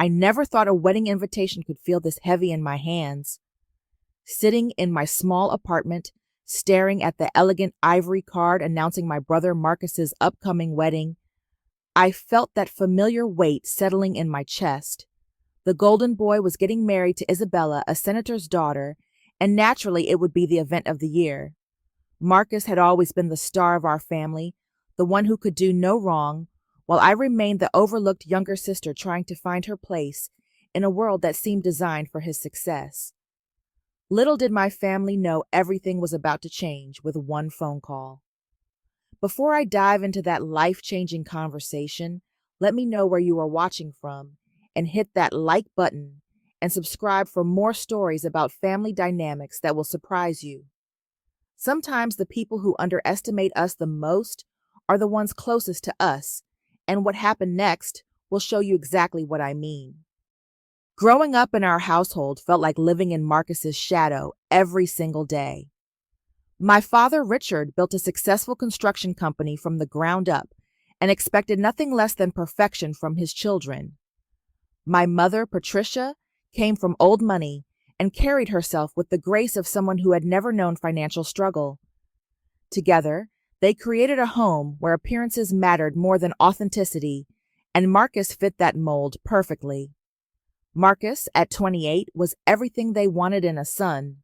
I never thought a wedding invitation could feel this heavy in my hands. Sitting in my small apartment, staring at the elegant ivory card announcing my brother Marcus's upcoming wedding, I felt that familiar weight settling in my chest. The golden boy was getting married to Isabella, a senator's daughter, and naturally it would be the event of the year. Marcus had always been the star of our family, the one who could do no wrong, while I remained the overlooked younger sister trying to find her place in a world that seemed designed for his success. Little did my family know everything was about to change with one phone call. Before I dive into that life-changing conversation, let me know where you are watching from and hit that like button and subscribe for more stories about family dynamics that will surprise you. Sometimes the people who underestimate us the most are the ones closest to us, and what happened next will show you exactly what I mean. Growing up in our household felt like living in Marcus's shadow every single day. My father, Richard, built a successful construction company from the ground up and expected nothing less than perfection from his children. My mother, Patricia, came from old money and carried herself with the grace of someone who had never known financial struggle. Together, they created a home where appearances mattered more than authenticity, and Marcus fit that mold perfectly. Marcus, at 28, was everything they wanted in a son.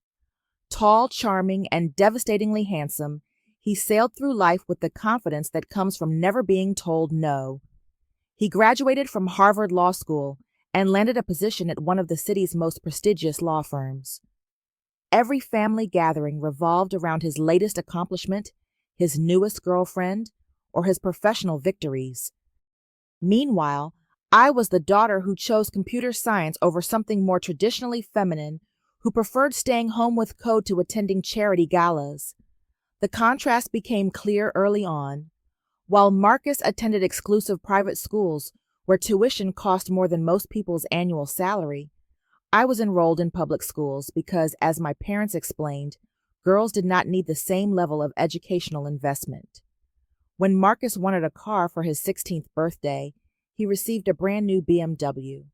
Tall, charming, and devastatingly handsome, he sailed through life with the confidence that comes from never being told no. He graduated from Harvard Law School and landed a position at one of the city's most prestigious law firms. Every family gathering revolved around his latest accomplishment, his newest girlfriend, or his professional victories. Meanwhile, I was the daughter who chose computer science over something more traditionally feminine, who preferred staying home with Code to attending charity galas. The contrast became clear early on. While Marcus attended exclusive private schools where tuition cost more than most people's annual salary, I was enrolled in public schools because, as my parents explained, girls did not need the same level of educational investment. When Marcus wanted a car for his 16th birthday, he received a brand new BMW.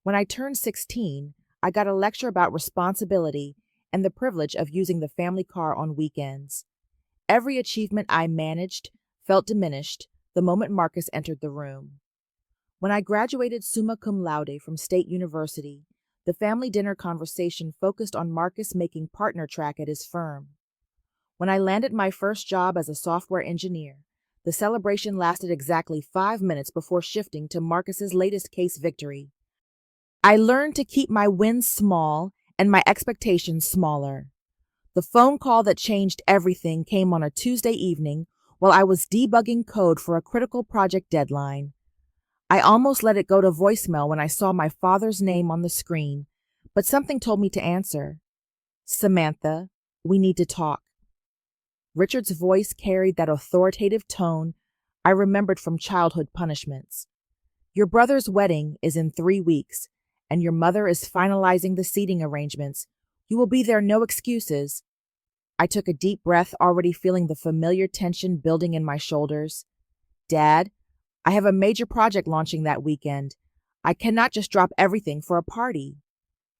When I turned 16, I got a lecture about responsibility and the privilege of using the family car on weekends. Every achievement I managed felt diminished the moment Marcus entered the room. When I graduated summa cum laude from State University, the family dinner conversation focused on Marcus making partner track at his firm. When I landed my first job as a software engineer, the celebration lasted exactly 5 minutes before shifting to Marcus's latest case victory. I learned to keep my wins small and my expectations smaller. The phone call that changed everything came on a Tuesday evening while I was debugging code for a critical project deadline. I almost let it go to voicemail when I saw my father's name on the screen, but something told me to answer. "Samantha, we need to talk." Richard's voice carried that authoritative tone I remembered from childhood punishments. "Your brother's wedding is in 3 weeks, and your mother is finalizing the seating arrangements. You will be there, no excuses." I took a deep breath, already feeling the familiar tension building in my shoulders. "Dad, I have a major project launching that weekend. I cannot just drop everything for a party."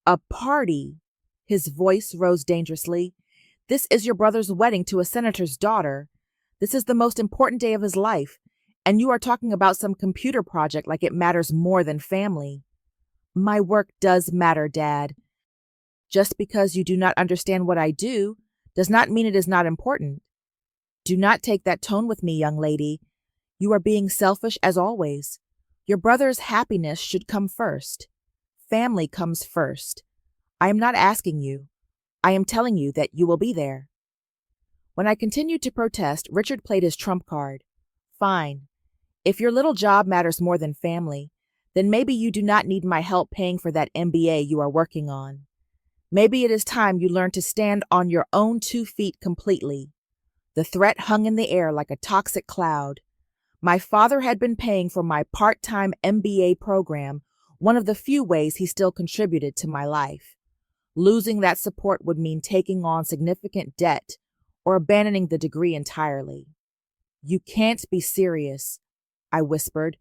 "A party?" His voice rose dangerously. "This is your brother's wedding to a senator's daughter. This is the most important day of his life, and you are talking about some computer project like it matters more than family." "My work does matter, Dad. Just because you do not understand what I do does not mean it is not important." "Do not take that tone with me, young lady. You are being selfish as always. Your brother's happiness should come first. Family comes first. I am not asking you. I am telling you that you will be there." When I continued to protest, Richard played his trump card. "Fine. If your little job matters more than family, then maybe you do not need my help paying for that MBA you are working on. Maybe it is time you learn to stand on your own 2 feet completely." The threat hung in the air like a toxic cloud. My father had been paying for my part-time MBA program, one of the few ways he still contributed to my life. Losing that support would mean taking on significant debt or abandoning the degree entirely. "You can't be serious," I whispered,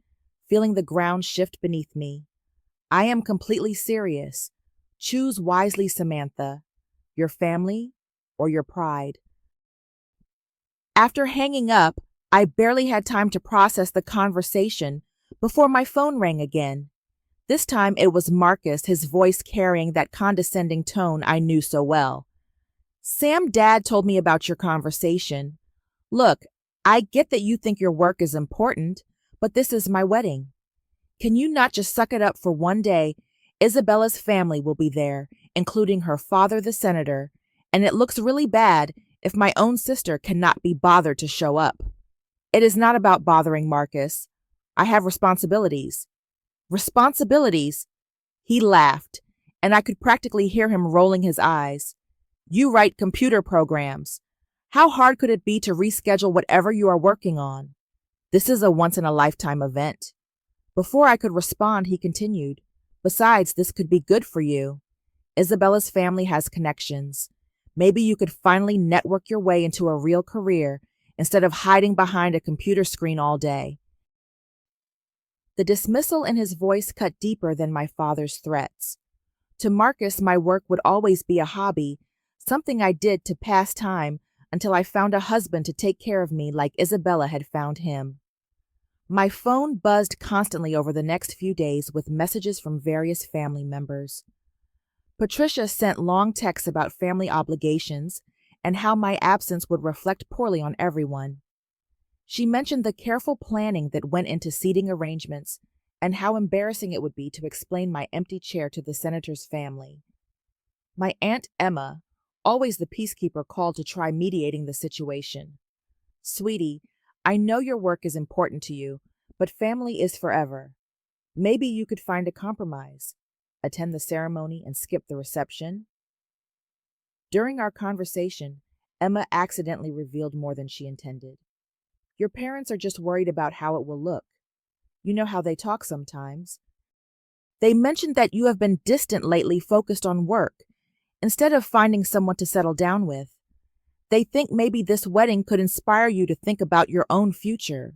feeling the ground shift beneath me. I am completely serious. Choose wisely, Samantha. Your family or your pride. After hanging up, I barely had time to process the conversation before my phone rang again. This time it was Marcus, his voice carrying that condescending tone I knew so well. Sam, Dad told me about your conversation. Look, I get that you think your work is important, but this is my wedding. Can you not just suck it up for one day? Isabella's family will be there, including her father, the senator, and it looks really bad if my own sister cannot be bothered to show up. It is not about bothering Marcus. I have responsibilities. Responsibilities? He laughed, and I could practically hear him rolling his eyes. You write computer programs. How hard could it be to reschedule whatever you are working on? This is a once-in-a-lifetime event. Before I could respond, he continued, Besides, this could be good for you. Isabella's family has connections. Maybe you could finally network your way into a real career instead of hiding behind a computer screen all day. The dismissal in his voice cut deeper than my father's threats. To Marcus, my work would always be a hobby, something I did to pass time until I found a husband to take care of me like Isabella had found him. My phone buzzed constantly over the next few days with messages from various family members. Patricia sent long texts about family obligations and how my absence would reflect poorly on everyone. She mentioned the careful planning that went into seating arrangements and how embarrassing it would be to explain my empty chair to the senator's family. My Aunt Emma, always the peacekeeper, called to try mediating the situation. Sweetie, I know your work is important to you, but family is forever. Maybe you could find a compromise. Attend the ceremony and skip the reception. During our conversation, Emma accidentally revealed more than she intended. Your parents are just worried about how it will look. You know how they talk sometimes. They mentioned that you have been distant lately, focused on work, instead of finding someone to settle down with. They think maybe this wedding could inspire you to think about your own future.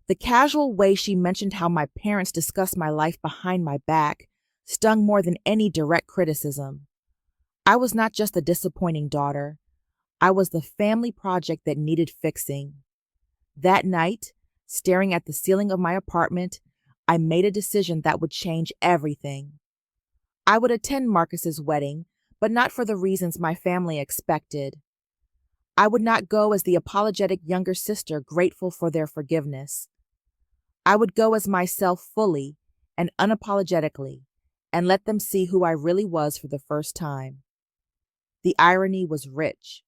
The casual way she mentioned how my parents discuss my life behind my back stung more than any direct criticism. I was not just a disappointing daughter. I was the family project that needed fixing. That night, staring at the ceiling of my apartment, I made a decision that would change everything. I would attend Marcus's wedding, but not for the reasons my family expected. I would not go as the apologetic younger sister grateful for their forgiveness. I would go as myself fully and unapologetically, and let them see who I really was for the first time. The irony was rich.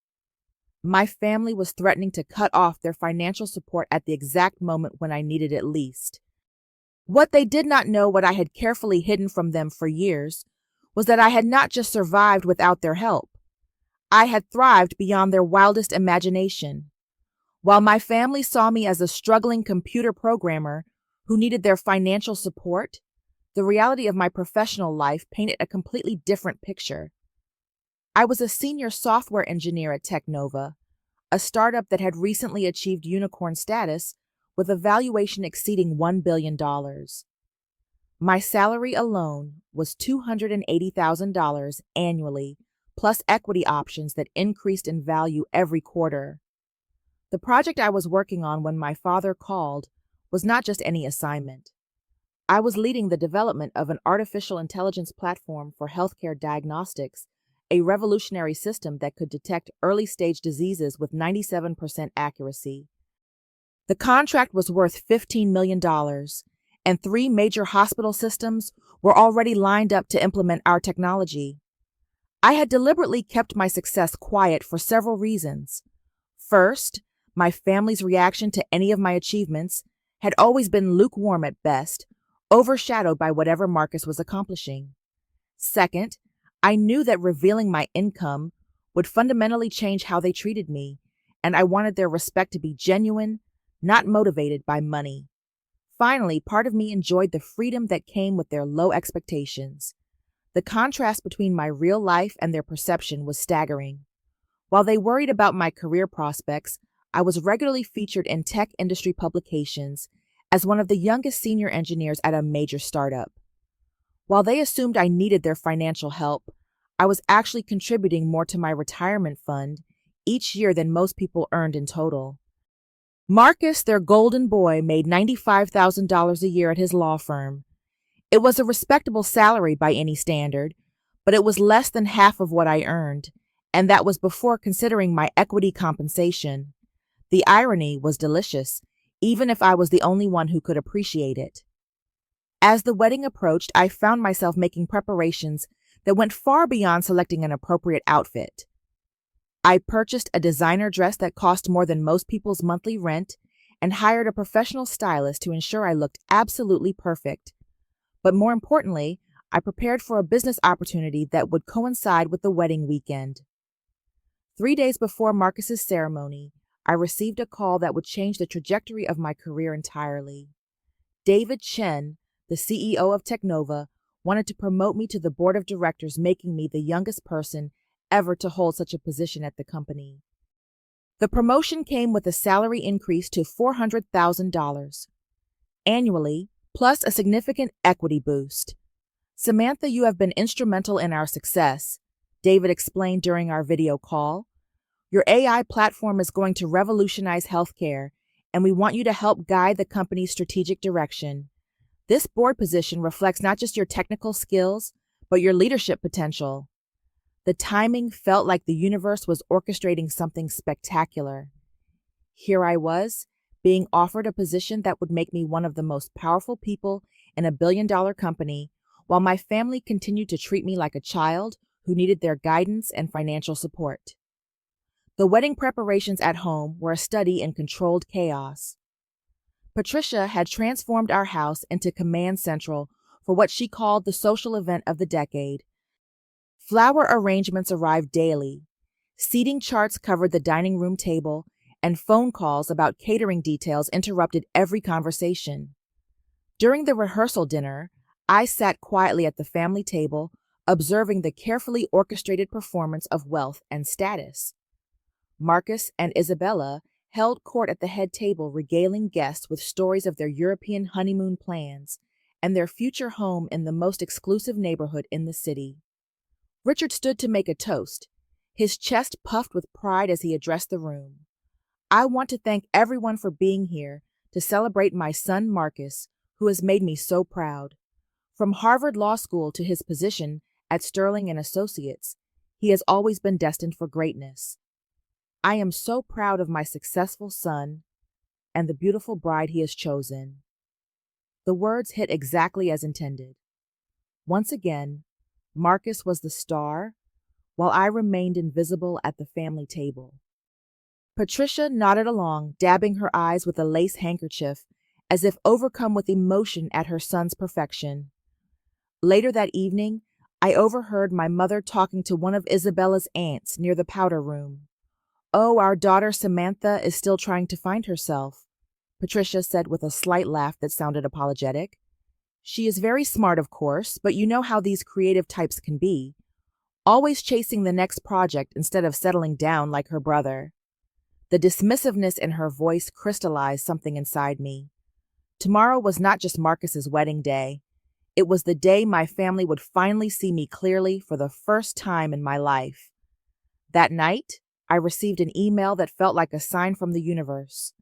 My family was threatening to cut off their financial support at the exact moment when I needed it least. What they did not know, what I had carefully hidden from them for years, was that I had not just survived without their help. I had thrived beyond their wildest imagination. While my family saw me as a struggling computer programmer who needed their financial support, the reality of my professional life painted a completely different picture. I was a senior software engineer at Technova, a startup that had recently achieved unicorn status with a valuation exceeding $1 billion. My salary alone was $280,000 annually, plus equity options that increased in value every quarter. The project I was working on when my father called was not just any assignment. I was leading the development of an artificial intelligence platform for healthcare diagnostics, a revolutionary system that could detect early-stage diseases with 97% accuracy. The contract was worth $15 million, and 3 major hospital systems were already lined up to implement our technology. I had deliberately kept my success quiet for several reasons. First, my family's reaction to any of my achievements had always been lukewarm at best, overshadowed by whatever Marcus was accomplishing. Second, I knew that revealing my income would fundamentally change how they treated me, and I wanted their respect to be genuine, not motivated by money. Finally, part of me enjoyed the freedom that came with their low expectations. The contrast between my real life and their perception was staggering. While they worried about my career prospects, I was regularly featured in tech industry publications as one of the youngest senior engineers at a major startup. While they assumed I needed their financial help, I was actually contributing more to my retirement fund each year than most people earned in total. Marcus, their golden boy, made $95,000 a year at his law firm. It was a respectable salary by any standard, but it was less than half of what I earned, and that was before considering my equity compensation. The irony was delicious, even if I was the only one who could appreciate it. As the wedding approached, I found myself making preparations that went far beyond selecting an appropriate outfit. I purchased a designer dress that cost more than most people's monthly rent and hired a professional stylist to ensure I looked absolutely perfect. But more importantly, I prepared for a business opportunity that would coincide with the wedding weekend. 3 days before Marcus's ceremony, I received a call that would change the trajectory of my career entirely. David Chen, the CEO of Technova, wanted to promote me to the board of directors, making me the youngest person ever to hold such a position at the company. The promotion came with a salary increase to $400,000 annually, plus a significant equity boost. "Samantha, you have been instrumental in our success," David explained during our video call. "Your AI platform is going to revolutionize healthcare, and we want you to help guide the company's strategic direction. This board position reflects not just your technical skills, but your leadership potential." The timing felt like the universe was orchestrating something spectacular. Here I was, being offered a position that would make me one of the most powerful people in a billion-dollar company, while my family continued to treat me like a child who needed their guidance and financial support. The wedding preparations at home were a study in controlled chaos. Patricia had transformed our house into command central for what she called the social event of the decade. Flower arrangements arrived daily. Seating charts covered the dining room table, and phone calls about catering details interrupted every conversation. During the rehearsal dinner, I sat quietly at the family table, observing the carefully orchestrated performance of wealth and status. Marcus and Isabella held court at the head table, regaling guests with stories of their European honeymoon plans and their future home in the most exclusive neighborhood in the city. Richard stood to make a toast, his chest puffed with pride as he addressed the room. "I want to thank everyone for being here to celebrate my son Marcus, who has made me so proud. From Harvard Law School to his position at Sterling and Associates, he has always been destined for greatness. I am so proud of my successful son and the beautiful bride he has chosen." The words hit exactly as intended. Once again, Marcus was the star, while I remained invisible at the family table. Patricia nodded along, dabbing her eyes with a lace handkerchief, as if overcome with emotion at her son's perfection. Later that evening, I overheard my mother talking to one of Isabella's aunts near the powder room. "Oh, our daughter Samantha is still trying to find herself," Patricia said with a slight laugh that sounded apologetic. "She is very smart, of course, but you know how these creative types can be, always chasing the next project instead of settling down like her brother." The dismissiveness in her voice crystallized something inside me. Tomorrow was not just Marcus's wedding day. It was the day my family would finally see me clearly for the first time in my life. That night, I received an email that felt like a sign from the universe.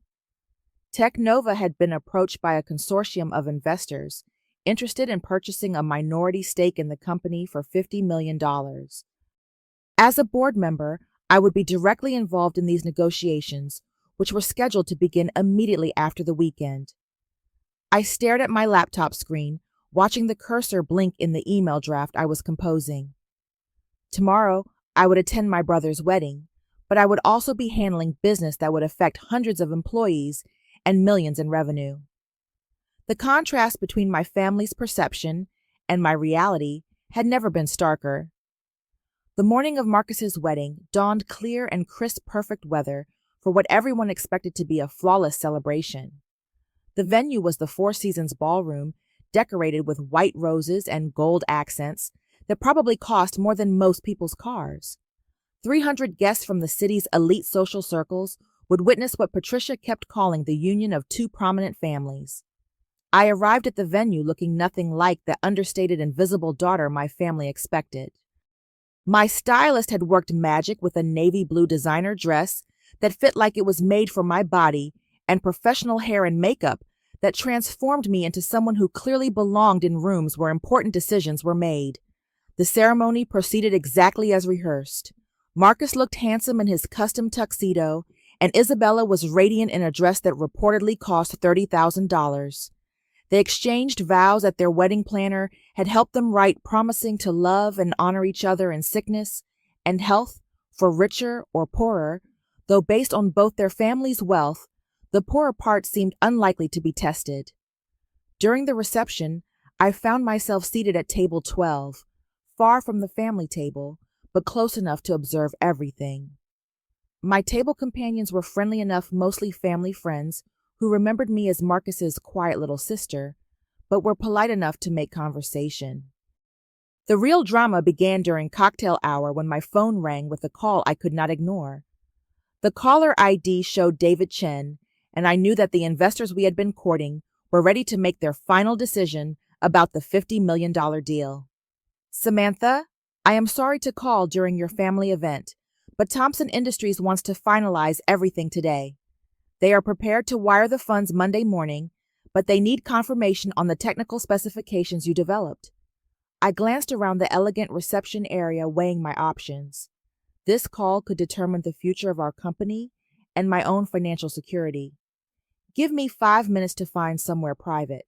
Technova had been approached by a consortium of investors interested in purchasing a minority stake in the company for $50 million. As a board member, I would be directly involved in these negotiations, which were scheduled to begin immediately after the weekend. I stared at my laptop screen, watching the cursor blink in the email draft I was composing. Tomorrow, I would attend my brother's wedding, but I would also be handling business that would affect hundreds of employees and millions in revenue. The contrast between my family's perception and my reality had never been starker. The morning of Marcus's wedding dawned clear and crisp, perfect weather for what everyone expected to be a flawless celebration. The venue was the Four Seasons Ballroom, decorated with white roses and gold accents that probably cost more than most people's cars. 300 guests from the city's elite social circles would witness what Patricia kept calling the union of two prominent families. I arrived at the venue looking nothing like the understated invisible daughter my family expected. My stylist had worked magic with a navy blue designer dress that fit like it was made for my body and professional hair and makeup that transformed me into someone who clearly belonged in rooms where important decisions were made. The ceremony proceeded exactly as rehearsed. Marcus looked handsome in his custom tuxedo, and Isabella was radiant in a dress that reportedly cost $30,000. They exchanged vows that their wedding planner had helped them write, promising to love and honor each other in sickness and health, for richer or poorer, though based on both their families' wealth, the poorer part seemed unlikely to be tested. During the reception, I found myself seated at table 12, far from the family table, but close enough to observe everything. My table companions were friendly enough, mostly family friends, who remembered me as Marcus's quiet little sister, but were polite enough to make conversation. The real drama began during cocktail hour when my phone rang with a call I could not ignore. The caller ID showed David Chen, and I knew that the investors we had been courting were ready to make their final decision about the $50 million deal. Samantha, I am sorry to call during your family event, but Thompson Industries wants to finalize everything today. They are prepared to wire the funds Monday morning, but they need confirmation on the technical specifications you developed. I glanced around the elegant reception area, weighing my options. This call could determine the future of our company and my own financial security. Give me 5 minutes to find somewhere private.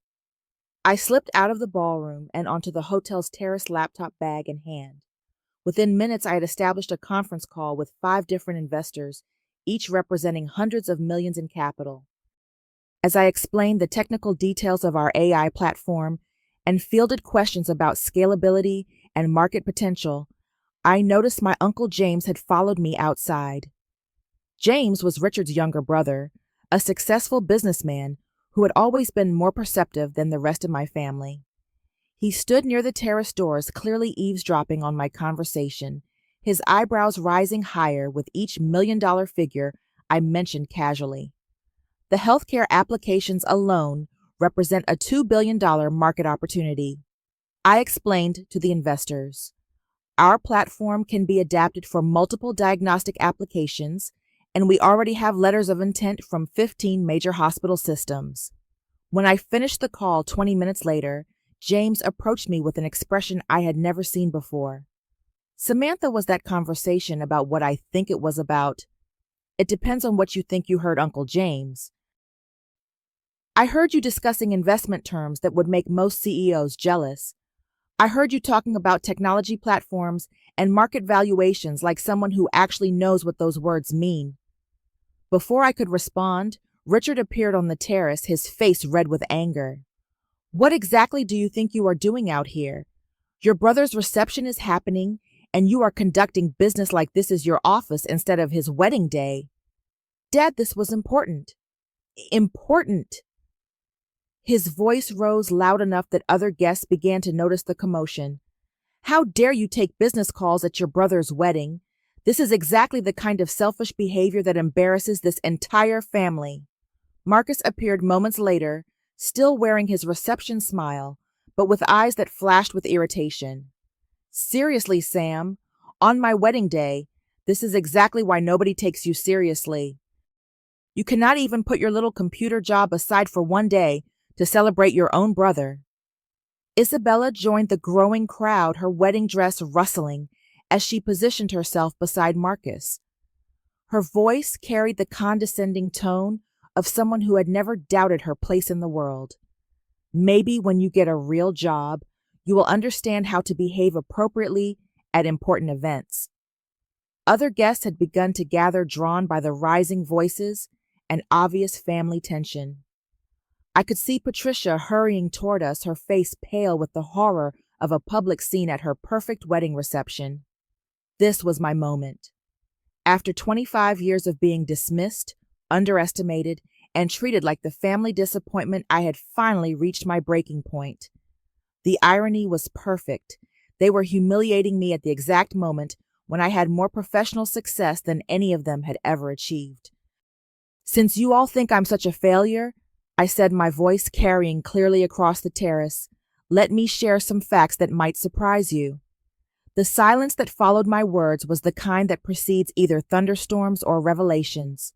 I slipped out of the ballroom and onto the hotel's terrace, laptop bag in hand. Within minutes, I had established a conference call with 5 different investors, each representing hundreds of millions in capital. As I explained the technical details of our AI platform and fielded questions about scalability and market potential, I noticed my Uncle James had followed me outside. James was Richard's younger brother, a successful businessman who had always been more perceptive than the rest of my family. He stood near the terrace doors, clearly eavesdropping on my conversation, his eyebrows rising higher with each million-dollar figure I mentioned casually. The healthcare applications alone represent a $2 billion market opportunity. I explained to the investors, our platform can be adapted for multiple diagnostic applications, and we already have letters of intent from 15 major hospital systems. When I finished the call 20 minutes later, James approached me with an expression I had never seen before. Samantha, was that conversation about what I think it was about? It depends on what you think you heard, Uncle James. I heard you discussing investment terms that would make most CEOs jealous. I heard you talking about technology platforms and market valuations like someone who actually knows what those words mean. Before I could respond, Richard appeared on the terrace, his face red with anger. What exactly do you think you are doing out here? Your brother's reception is happening, and you are conducting business like this is your office instead of his wedding day. Dad, this was important. Important. His voice rose loud enough that other guests began to notice the commotion. How dare you take business calls at your brother's wedding? This is exactly the kind of selfish behavior that embarrasses this entire family. Marcus appeared moments later, still wearing his reception smile, but with eyes that flashed with irritation. Seriously, Sam, on my wedding day, this is exactly why nobody takes you seriously. You cannot even put your little computer job aside for one day to celebrate your own brother. Isabella joined the growing crowd, her wedding dress rustling as she positioned herself beside Marcus. Her voice carried the condescending tone of someone who had never doubted her place in the world. Maybe when you get a real job, you will understand how to behave appropriately at important events. Other guests had begun to gather, drawn by the rising voices and obvious family tension. I could see Patricia hurrying toward us, her face pale with the horror of a public scene at her perfect wedding reception. This was my moment. After 25 years of being dismissed, underestimated, and treated like the family disappointment, I had finally reached my breaking point. The irony was perfect. They were humiliating me at the exact moment when I had more professional success than any of them had ever achieved. Since you all think I'm such a failure, I said, my voice carrying clearly across the terrace. Let me share some facts that might surprise you. The silence that followed my words was the kind that precedes either thunderstorms or revelations.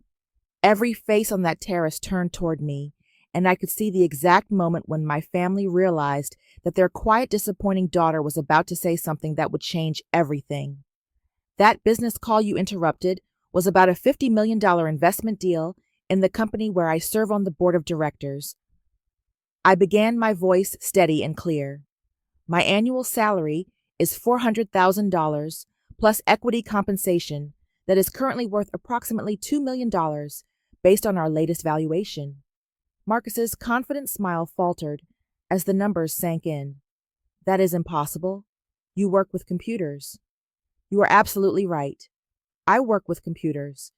Every face on that terrace turned toward me, and I could see the exact moment when my family realized that their quiet, disappointing daughter was about to say something that would change everything. That business call you interrupted was about a $50 million investment deal in the company where I serve on the board of directors. I began, my voice steady and clear. My annual salary is $400,000 plus equity compensation that is currently worth approximately $2 million based on our latest valuation. Marcus's confident smile faltered as the numbers sank in. That is impossible. You work with computers. You are absolutely right. I work with computers.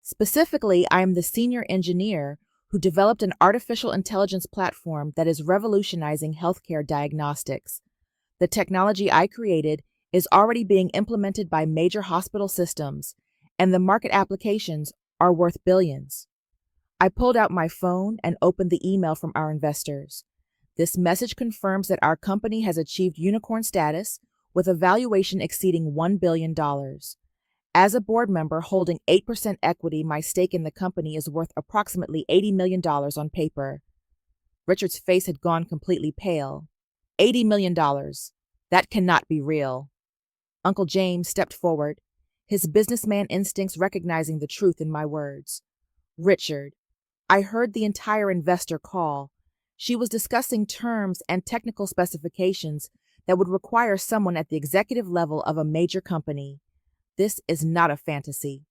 Specifically, I am the senior engineer who developed an artificial intelligence platform that is revolutionizing healthcare diagnostics. The technology I created is already being implemented by major hospital systems, and the market applications are worth billions. I pulled out my phone and opened the email from our investors. This message confirms that our company has achieved unicorn status with a valuation exceeding $1 billion. As a board member holding 8% equity, my stake in the company is worth approximately $80 million on paper. Richard's face had gone completely pale. $80 million. That cannot be real. Uncle James stepped forward, his businessman instincts recognizing the truth in my words. Richard, I heard the entire investor call. She was discussing terms and technical specifications that would require someone at the executive level of a major company. This is not a fantasy.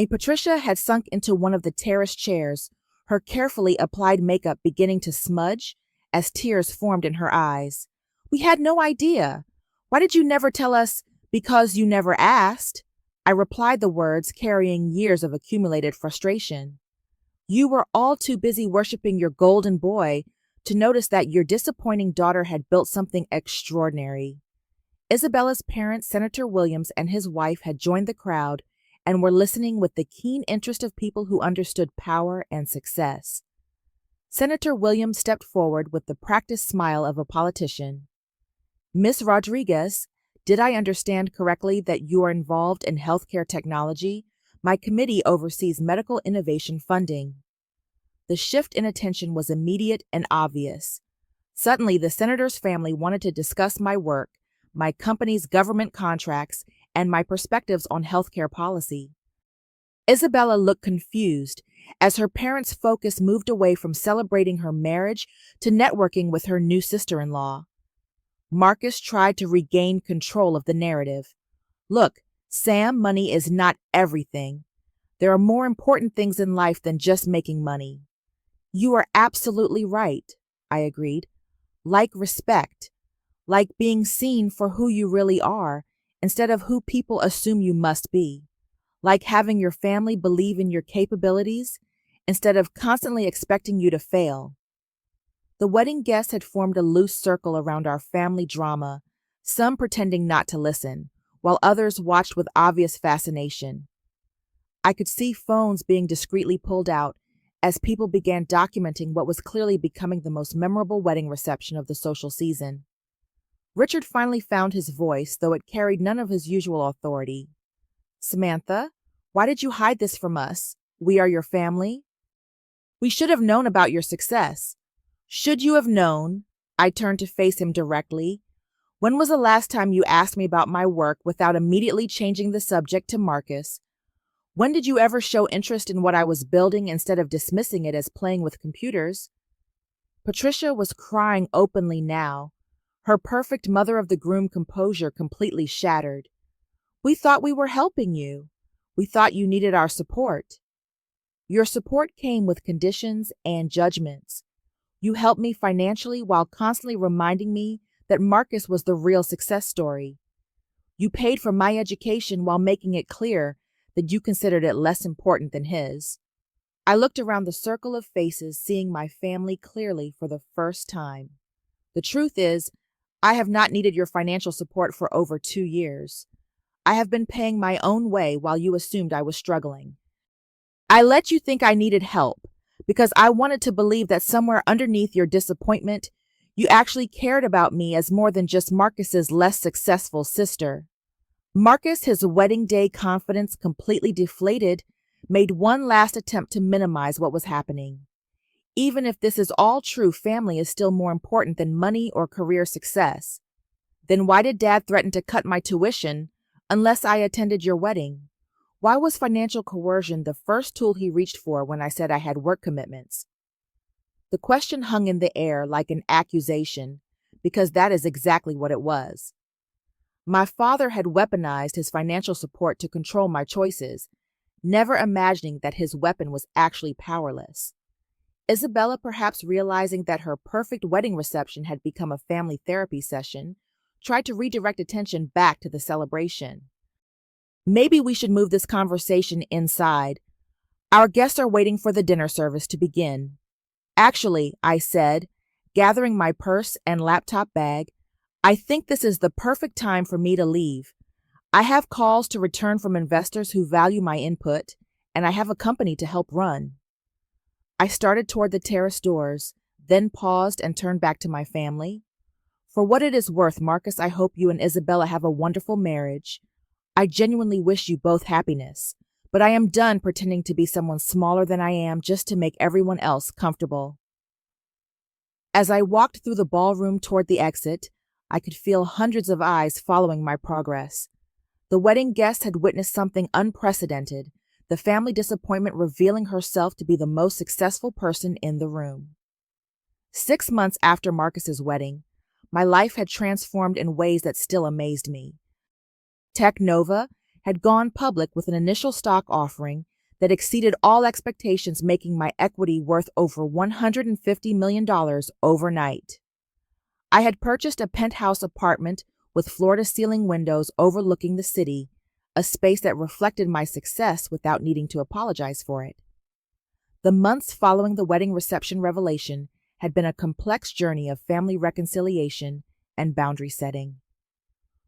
Patricia had sunk into one of the terrace chairs, her carefully applied makeup beginning to smudge as tears formed in her eyes. We had no idea. Why did you never tell us? Because you never asked. I replied, the words carrying years of accumulated frustration. You were all too busy worshiping your golden boy to notice that your disappointing daughter had built something extraordinary. Isabella's parent, Senator Williams, and his wife had joined the crowd and were listening with the keen interest of people who understood power and success. Senator Williams stepped forward with the practiced smile of a politician. Miss Rodriguez, did I understand correctly that you are involved in healthcare technology? My committee oversees medical innovation funding. The shift in attention was immediate and obvious. Suddenly, the senator's family wanted to discuss my work, my company's government contracts, and my perspectives on healthcare policy. Isabella looked confused as her parents' focus moved away from celebrating her marriage to networking with her new sister-in-law. Marcus tried to regain control of the narrative. Look, Sam, money is not everything. There are more important things in life than just making money. You are absolutely right, I agreed. Like respect. Like being seen for who you really are instead of who people assume you must be. Like having your family believe in your capabilities instead of constantly expecting you to fail. The wedding guests had formed a loose circle around our family drama, some pretending not to listen, while others watched with obvious fascination. I could see phones being discreetly pulled out as people began documenting what was clearly becoming the most memorable wedding reception of the social season. Richard finally found his voice, though it carried none of his usual authority. Samantha, why did you hide this from us? We are your family. We should have known about your success. Should you have known? I turned to face him directly. When was the last time you asked me about my work without immediately changing the subject to Marcus? When did you ever show interest in what I was building instead of dismissing it as playing with computers? Patricia was crying openly now, her perfect mother-of-the-groom composure completely shattered. We thought we were helping you. We thought you needed our support. Your support came with conditions and judgments. You helped me financially while constantly reminding me that Marcus was the real success story. You paid for my education while making it clear that you considered it less important than his. I looked around the circle of faces, seeing my family clearly for the first time. The truth is, I have not needed your financial support for over 2 years. I have been paying my own way while you assumed I was struggling. I let you think I needed help, because I wanted to believe that somewhere underneath your disappointment, you actually cared about me as more than just Marcus's less successful sister. Marcus, his wedding day confidence completely deflated, made one last attempt to minimize what was happening. Even if this is all true, family is still more important than money or career success. Then why did Dad threaten to cut my tuition unless I attended your wedding? Why was financial coercion the first tool he reached for when I said I had work commitments? The question hung in the air like an accusation, because that is exactly what it was. My father had weaponized his financial support to control my choices, never imagining that his weapon was actually powerless. Isabella, perhaps realizing that her perfect wedding reception had become a family therapy session, tried to redirect attention back to the celebration. Maybe we should move this conversation inside. Our guests are waiting for the dinner service to begin. Actually, I said, gathering my purse and laptop bag, I think this is the perfect time for me to leave. I have calls to return from investors who value my input, and I have a company to help run. I started toward the terrace doors, then paused and turned back to my family. For what it is worth, Marcus, I hope you and Isabella have a wonderful marriage. I genuinely wish you both happiness, but I am done pretending to be someone smaller than I am just to make everyone else comfortable. As I walked through the ballroom toward the exit, I could feel hundreds of eyes following my progress. The wedding guests had witnessed something unprecedented, the family disappointment revealing herself to be the most successful person in the room. 6 months after Marcus's wedding, my life had transformed in ways that still amazed me. Technova had gone public with an initial stock offering that exceeded all expectations, making my equity worth over $150 million overnight. I had purchased a penthouse apartment with floor-to-ceiling windows overlooking the city, a space that reflected my success without needing to apologize for it. The months following the wedding reception revelation had been a complex journey of family reconciliation and boundary setting.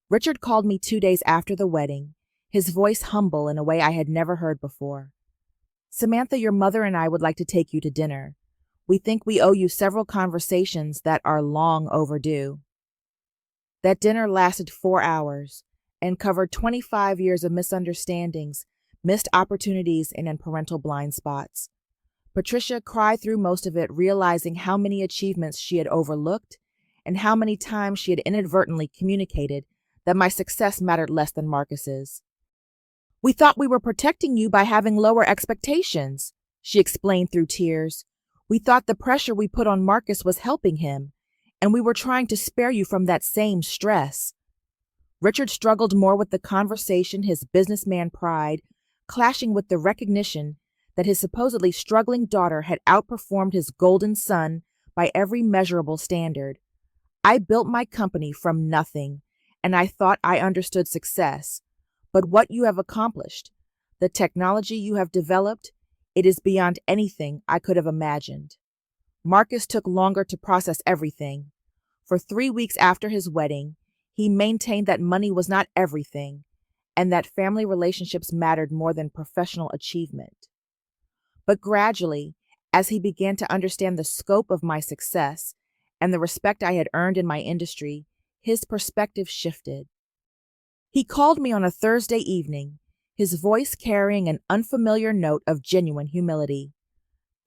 Richard called me 2 days after the wedding, his voice humble in a way I had never heard before. Samantha, your mother and I would like to take you to dinner. We think we owe you several conversations that are long overdue. That dinner lasted 4 hours and covered 25 years of misunderstandings, missed opportunities, and parental blind spots. Patricia cried through most of it, realizing how many achievements she had overlooked and how many times she had inadvertently communicated that my success mattered less than Marcus's. We thought we were protecting you by having lower expectations, she explained through tears. We thought the pressure we put on Marcus was helping him, and we were trying to spare you from that same stress. Richard struggled more with the conversation, his businessman pride clashing with the recognition that his supposedly struggling daughter had outperformed his golden son by every measurable standard. I built my company from nothing, and I thought I understood success. But what you have accomplished, the technology you have developed, it is beyond anything I could have imagined. Marcus took longer to process everything. For 3 weeks after his wedding, he maintained that money was not everything, and that family relationships mattered more than professional achievement. But gradually, as he began to understand the scope of my success and the respect I had earned in my industry, his perspective shifted. He called me on a Thursday evening, his voice carrying an unfamiliar note of genuine humility.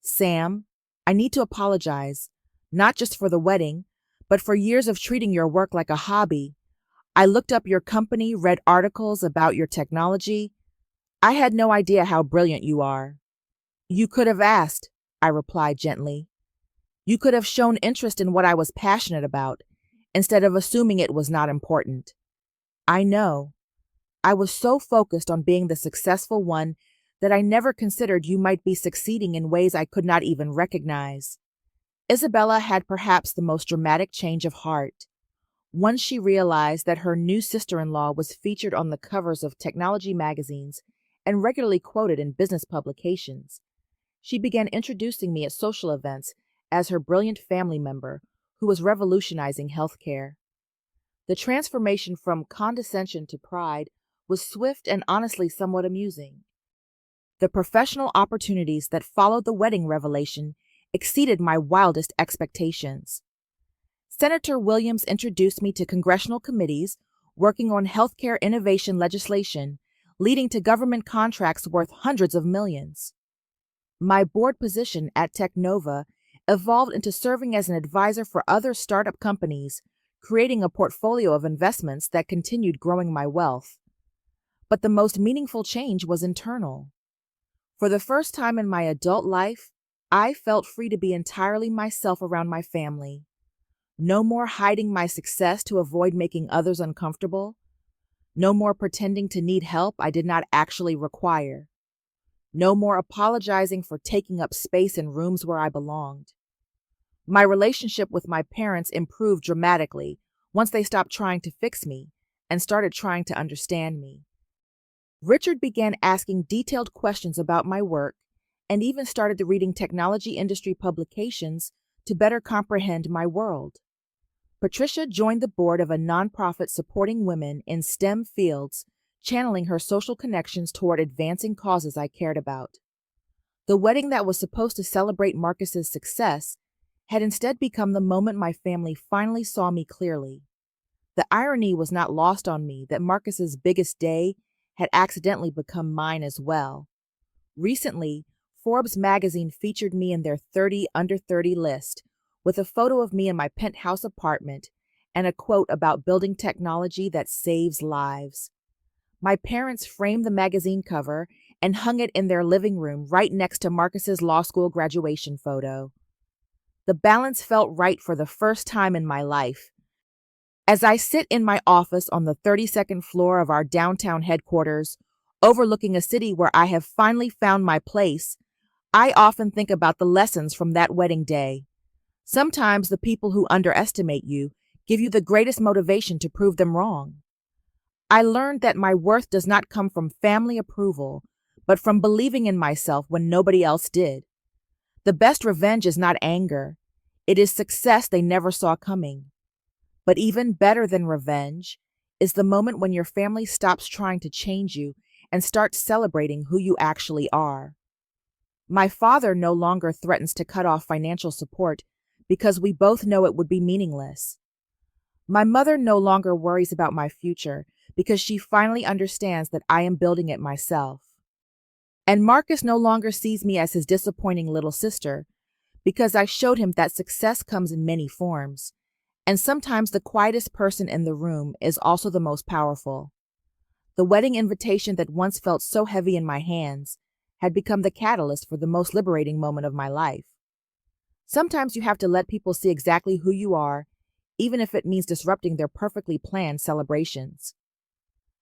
Sam, I need to apologize, not just for the wedding, but for years of treating your work like a hobby. I looked up your company, read articles about your technology. I had no idea how brilliant you are. You could have asked, I replied gently. You could have shown interest in what I was passionate about, instead of assuming it was not important. I know. I was so focused on being the successful one that I never considered you might be succeeding in ways I could not even recognize. Isabella had perhaps the most dramatic change of heart. Once she realized that her new sister-in-law was featured on the covers of technology magazines and regularly quoted in business publications, she began introducing me at social events as her brilliant family member who was revolutionizing healthcare. The transformation from condescension to pride was swift and honestly somewhat amusing. The professional opportunities that followed the wedding revelation exceeded my wildest expectations. Senator Williams introduced me to congressional committees working on healthcare innovation legislation, leading to government contracts worth hundreds of millions. My board position at Technova evolved into serving as an advisor for other startup companies, creating a portfolio of investments that continued growing my wealth. But the most meaningful change was internal. For the first time in my adult life, I felt free to be entirely myself around my family. No more hiding my success to avoid making others uncomfortable. No more pretending to need help I did not actually require. No more apologizing for taking up space in rooms where I belonged. My relationship with my parents improved dramatically once they stopped trying to fix me and started trying to understand me. Richard began asking detailed questions about my work and even started reading technology industry publications to better comprehend my world. Patricia joined the board of a nonprofit supporting women in STEM fields, channeling her social connections toward advancing causes I cared about. The wedding that was supposed to celebrate Marcus's success had instead become the moment my family finally saw me clearly. The irony was not lost on me that Marcus's biggest day had accidentally become mine as well. Recently, Forbes magazine featured me in their 30 under 30 list, with a photo of me in my penthouse apartment and a quote about building technology that saves lives. My parents framed the magazine cover and hung it in their living room right next to Marcus's law school graduation photo. The balance felt right for the first time in my life. As I sit in my office on the 32nd floor of our downtown headquarters, overlooking a city where I have finally found my place, I often think about the lessons from that wedding day. Sometimes the people who underestimate you give you the greatest motivation to prove them wrong. I learned that my worth does not come from family approval, but from believing in myself when nobody else did. The best revenge is not anger. It is success they never saw coming. But even better than revenge is the moment when your family stops trying to change you and starts celebrating who you actually are. My father no longer threatens to cut off financial support because we both know it would be meaningless. My mother no longer worries about my future because she finally understands that I am building it myself. And Marcus no longer sees me as his disappointing little sister because I showed him that success comes in many forms, and sometimes the quietest person in the room is also the most powerful. The wedding invitation that once felt so heavy in my hands had become the catalyst for the most liberating moment of my life. Sometimes you have to let people see exactly who you are, even if it means disrupting their perfectly planned celebrations.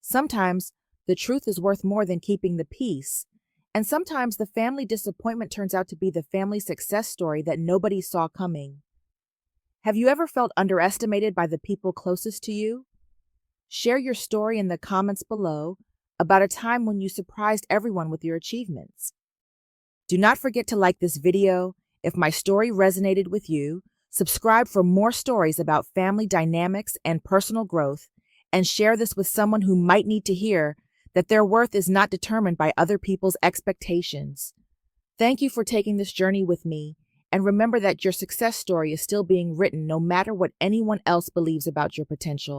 Sometimes the truth is worth more than keeping the peace, and sometimes the family disappointment turns out to be the family success story that nobody saw coming. Have you ever felt underestimated by the people closest to you? Share your story in the comments below about a time when you surprised everyone with your achievements. Do not forget to like this video if my story resonated with you, subscribe for more stories about family dynamics and personal growth, and share this with someone who might need to hear that their worth is not determined by other people's expectations. Thank you for taking this journey with me, and remember that your success story is still being written no matter what anyone else believes about your potential.